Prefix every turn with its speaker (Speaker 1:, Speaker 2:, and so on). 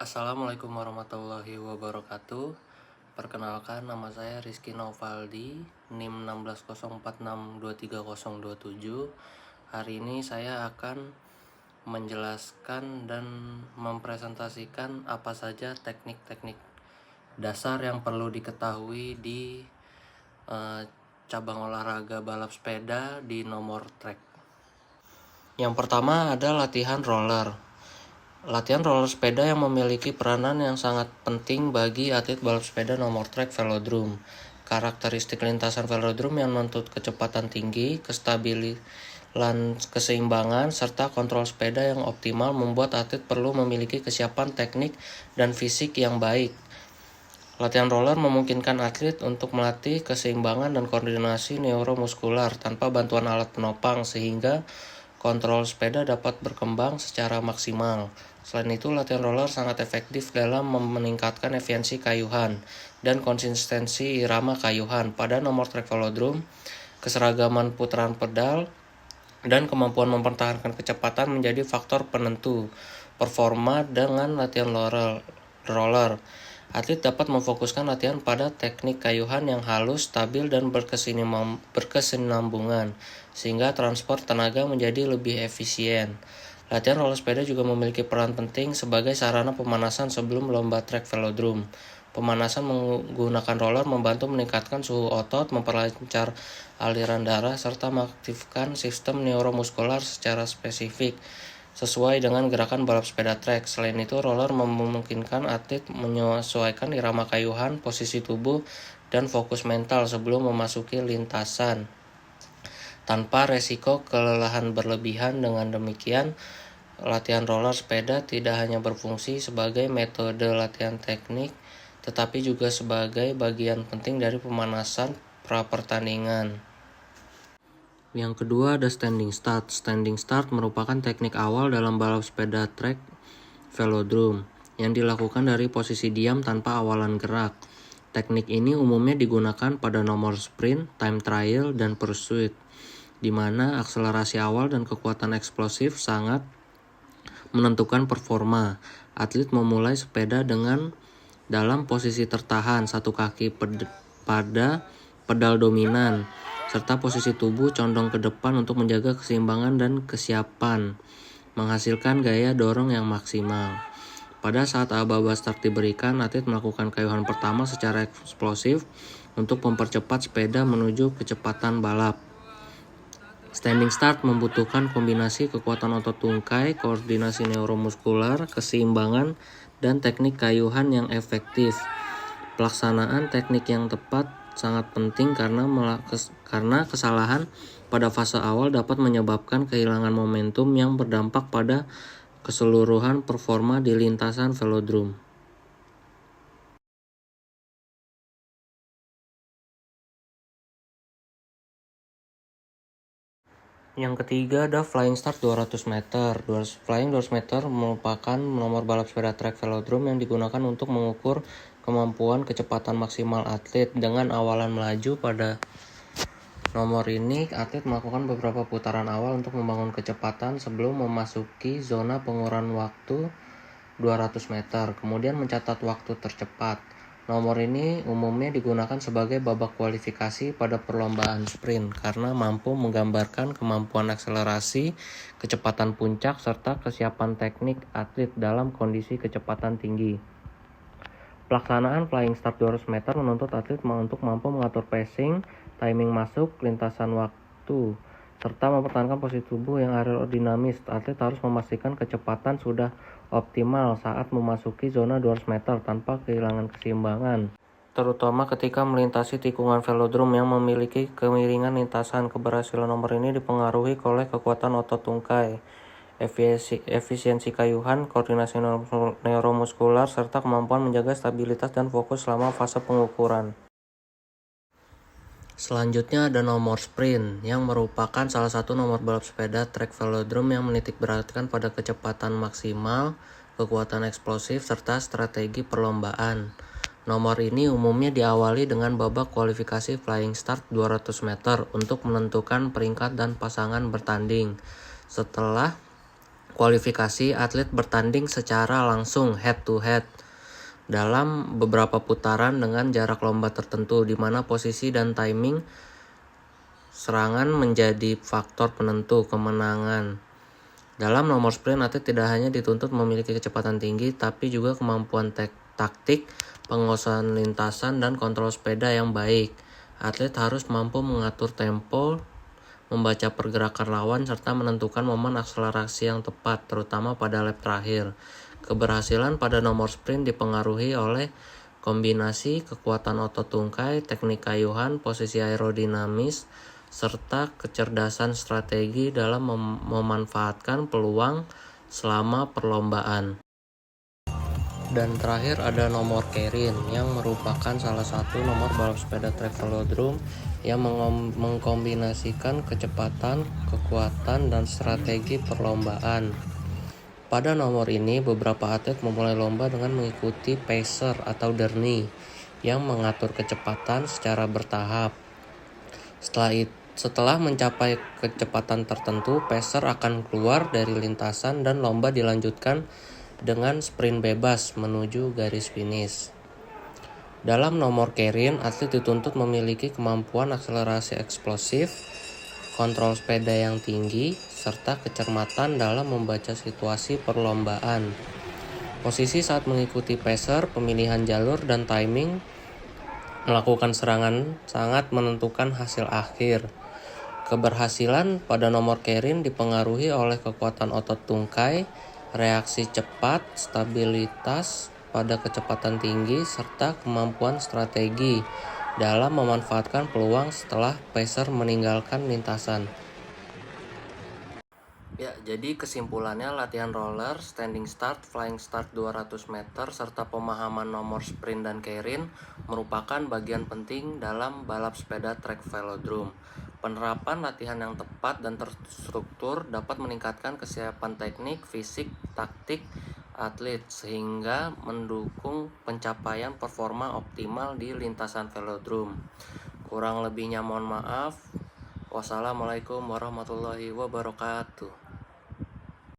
Speaker 1: Assalamualaikum warahmatullahi wabarakatuh. Perkenalkan, nama saya Rizky Novaldi, NIM 1604623027. Hari ini saya akan menjelaskan dan mempresentasikan apa saja teknik-teknik dasar yang perlu diketahui di cabang olahraga balap sepeda di nomor trek. Yang pertama ada latihan roller. Latihan roller sepeda yang memiliki peranan yang sangat penting bagi atlet balap sepeda nomor trek velodrome. Karakteristik lintasan velodrome yang menuntut kecepatan tinggi, kestabilan keseimbangan, serta kontrol sepeda yang optimal membuat atlet perlu memiliki kesiapan teknik dan fisik yang baik. Latihan roller memungkinkan atlet untuk melatih keseimbangan dan koordinasi neuromuskular tanpa bantuan alat penopang sehingga kontrol sepeda dapat berkembang secara maksimal. Selain itu, latihan roller sangat efektif dalam meningkatkan efisiensi kayuhan dan konsistensi irama kayuhan pada nomor trek velodrome. Keseragaman putaran pedal dan kemampuan mempertahankan kecepatan menjadi faktor penentu performa dengan latihan roller. Atlet dapat memfokuskan latihan pada teknik kayuhan yang halus, stabil, dan berkesinambungan, sehingga transport tenaga menjadi lebih efisien. Latihan roller sepeda juga memiliki peran penting sebagai sarana pemanasan sebelum lomba trek velodrome. Pemanasan menggunakan roller membantu meningkatkan suhu otot, memperlancar aliran darah, serta mengaktifkan sistem neuromuskular secara spesifik sesuai dengan gerakan balap sepeda trek. Selain itu, roller memungkinkan atlet menyesuaikan irama kayuhan, posisi tubuh, dan fokus mental sebelum memasuki lintasan tanpa resiko kelelahan berlebihan. Dengan demikian, latihan roller sepeda tidak hanya berfungsi sebagai metode latihan teknik, tetapi juga sebagai bagian penting dari pemanasan pra-pertandingan. Yang kedua ada standing start. Standing start merupakan teknik awal dalam balap sepeda trek velodrome yang dilakukan dari posisi diam tanpa awalan gerak. Teknik ini umumnya digunakan pada nomor sprint, time trial, dan pursuit, di mana akselerasi awal dan kekuatan eksplosif sangat menentukan performa. Atlet memulai sepeda dengan dalam posisi tertahan, satu kaki pada pedal dominan, serta posisi tubuh condong ke depan untuk menjaga keseimbangan dan kesiapan, menghasilkan gaya dorong yang maksimal. Pada saat aba-aba start diberikan, atlet melakukan kayuhan pertama secara eksplosif untuk mempercepat sepeda menuju kecepatan balap. Standing start membutuhkan kombinasi kekuatan otot tungkai, koordinasi neuromuskular, keseimbangan, dan teknik kayuhan yang efektif. Pelaksanaan teknik yang tepat sangat penting karena kesalahan pada fase awal dapat menyebabkan kehilangan momentum yang berdampak pada keseluruhan performa di lintasan velodrome. Yang ketiga ada flying start 200 meter. Flying 200 meter merupakan nomor balap sepeda trek velodrome yang digunakan untuk mengukur kemampuan kecepatan maksimal atlet. Dengan awalan melaju pada nomor ini, atlet melakukan beberapa putaran awal untuk membangun kecepatan sebelum memasuki zona pengukuran waktu 200 meter, kemudian mencatat waktu tercepat. Nomor ini umumnya digunakan sebagai babak kualifikasi pada perlombaan sprint karena mampu menggambarkan kemampuan akselerasi, kecepatan puncak, serta kesiapan teknik atlet dalam kondisi kecepatan tinggi. Pelaksanaan flying start 200 meter menuntut atlet untuk mampu mengatur pacing, timing masuk, lintasan waktu, serta mempertahankan posisi tubuh yang aerodinamis. Atlet harus memastikan kecepatan sudah optimal saat memasuki zona 200 meter tanpa kehilangan keseimbangan, terutama ketika melintasi tikungan velodrome yang memiliki kemiringan lintasan. Keberhasilan nomor ini dipengaruhi oleh kekuatan otot tungkai, efisiensi kayuhan, koordinasi neuromuskular, serta kemampuan menjaga stabilitas dan fokus selama fase pengukuran. Selanjutnya ada nomor sprint, yang merupakan salah satu nomor balap sepeda trek velodrome yang menitikberatkan pada kecepatan maksimal, kekuatan eksplosif, serta strategi perlombaan. Nomor ini umumnya diawali dengan babak kualifikasi flying start 200 meter untuk menentukan peringkat dan pasangan bertanding. Setelah kualifikasi, atlet bertanding secara langsung head to head dalam beberapa putaran dengan jarak lomba tertentu, di mana posisi dan timing serangan menjadi faktor penentu kemenangan. Dalam nomor sprint, atlet tidak hanya dituntut memiliki kecepatan tinggi, tapi juga kemampuan taktik, penguasaan lintasan, dan kontrol sepeda yang baik. Atlet harus mampu mengatur tempo, membaca pergerakan lawan, serta menentukan momen akselerasi yang tepat, terutama pada lap terakhir. Keberhasilan pada nomor sprint dipengaruhi oleh kombinasi kekuatan otot tungkai, teknik kayuhan, posisi aerodinamis, serta kecerdasan strategi dalam memanfaatkan peluang selama perlombaan. Dan terakhir ada nomor Kerin, yang merupakan salah satu nomor balap sepeda track velodrome yang mengkombinasikan kecepatan, kekuatan, dan strategi perlombaan. Pada nomor ini, beberapa atlet memulai lomba dengan mengikuti pacer atau derny yang mengatur kecepatan secara bertahap. Setelah mencapai kecepatan tertentu, pacer akan keluar dari lintasan dan lomba dilanjutkan dengan sprint bebas menuju garis finish. Dalam nomor Kerin, atlet dituntut memiliki kemampuan akselerasi eksplosif, kontrol sepeda yang tinggi, serta kecermatan dalam membaca situasi perlombaan. Posisi saat mengikuti pacer, pemilihan jalur, dan timing melakukan serangan sangat menentukan hasil akhir. Keberhasilan pada nomor Kerin dipengaruhi oleh kekuatan otot tungkai, reaksi cepat, stabilitas pada kecepatan tinggi, serta kemampuan strategi dalam memanfaatkan peluang setelah pacer meninggalkan lintasan. Ya, jadi kesimpulannya latihan roller, standing start, flying start 200 meter, serta pemahaman nomor sprint dan Kerin merupakan bagian penting dalam balap sepeda track velodrome. Penerapan latihan yang tepat dan terstruktur dapat meningkatkan kesiapan teknik, fisik, taktik atlet sehingga mendukung pencapaian performa optimal di lintasan velodrome. Kurang lebihnya mohon maaf. Wassalamualaikum warahmatullahi wabarakatuh.